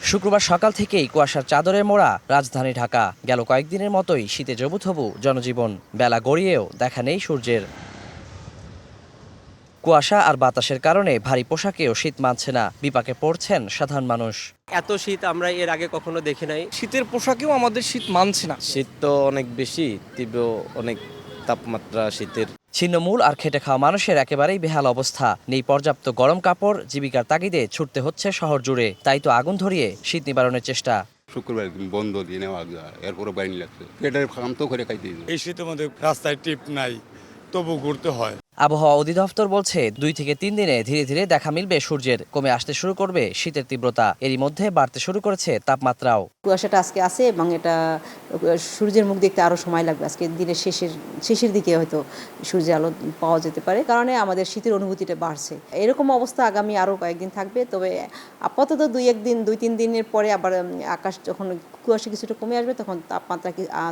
শুক্রবার সকাল থেকেই কুয়াশার চাদরে মোড়া রাজধানী ঢাকা। গেল কয়েকদিনের মতোই শীতে জবুথবু জনজীবন। বেলা গড়িয়েও দেখা নেই সূর্যের। কুয়াশা আর বাতাসের কারণে ভারী পোশাকেও শীত মানছে না, বিপাকে পড়ছেন সাধারণ মানুষ। এত শীত আমরা এর আগে কখনো দেখি নাই। শীতের পোশাকেও আমাদের শীত মানছে না। শীত তো অনেক বেশি তীব্র, অনেক তাপমাত্রা শীতের। ছিন্নমূল আর খেটে খাওয়া মানুষের একেবারেই বেহাল অবস্থা। নেই পর্যাপ্ত গরম কাপড়, জীবিকার তাগিদে ছুটতে হচ্ছে শহর জুড়ে। তাই তো আগুন ধরিয়ে শীত নিবারণের চেষ্টা। শুক্রবার বন্ধ দিয়ে নেওয়া যায়, এরপরে বাইরে লাগছে পেটের খাম তো করে খাইতে। এই শীতের মধ্যে রাস্তায় টিপ নাই, তবু ঘুরতে হয়। আবহাওয়া অধিদপ্তর বলছে 2 থেকে 3 দিনে ধীরে ধীরে দেখা মিলবে সূর্যের। কমে আসতে শুরু করবে শীতের তীব্রতা। এরই মধ্যে বাড়তে শুরু করেছে তাপমাত্রাও। কুয়াশাটা আজকে আছে এবং এটা সূর্যের মুখ দেখতে আরও সময় লাগবে। আজকে দিনের শেষের দিকে হয়তো সূর্যের আলো পাওয়া যেতে পারে, কারণে আমাদের শীতের অনুভূতিটা বাড়ছে। এরকম অবস্থা আগামী আরও কয়েকদিন থাকবে। তবে আপাতত 2-3 দিনের পরে আবার আকাশ যখন কুয়াশা কিছুটা কমে আসবে, তখন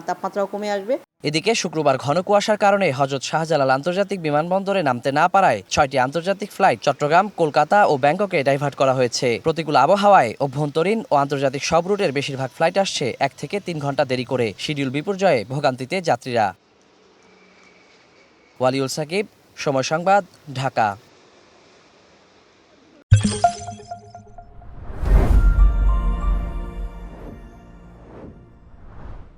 তাপমাত্রাও কমে আসবে। এদিকে শুক্রবার ঘন কুয়াশার কারণে হযরত শাহজালাল আন্তর্জাতিক বিমানবন্দরে নামতে না পারায় 6টি আন্তর্জাতিক ফ্লাইট চট্টগ্রাম, কলকাতা ও ব্যাংককে ডাইভার্ট করা হয়েছে। প্রতিকূল আবহাওয়ায় অভ্যন্তরীণ ও আন্তর্জাতিক সব রুটের বেশিরভাগ ফ্লাইট আসছে 1 থেকে 3 ঘন্টা দেরি করে। শিডিউল বিপর্যয়ে ভোগান্তিতে যাত্রীরা। ওয়ালিউল সাকিব, সময় সংবাদ, ঢাকা।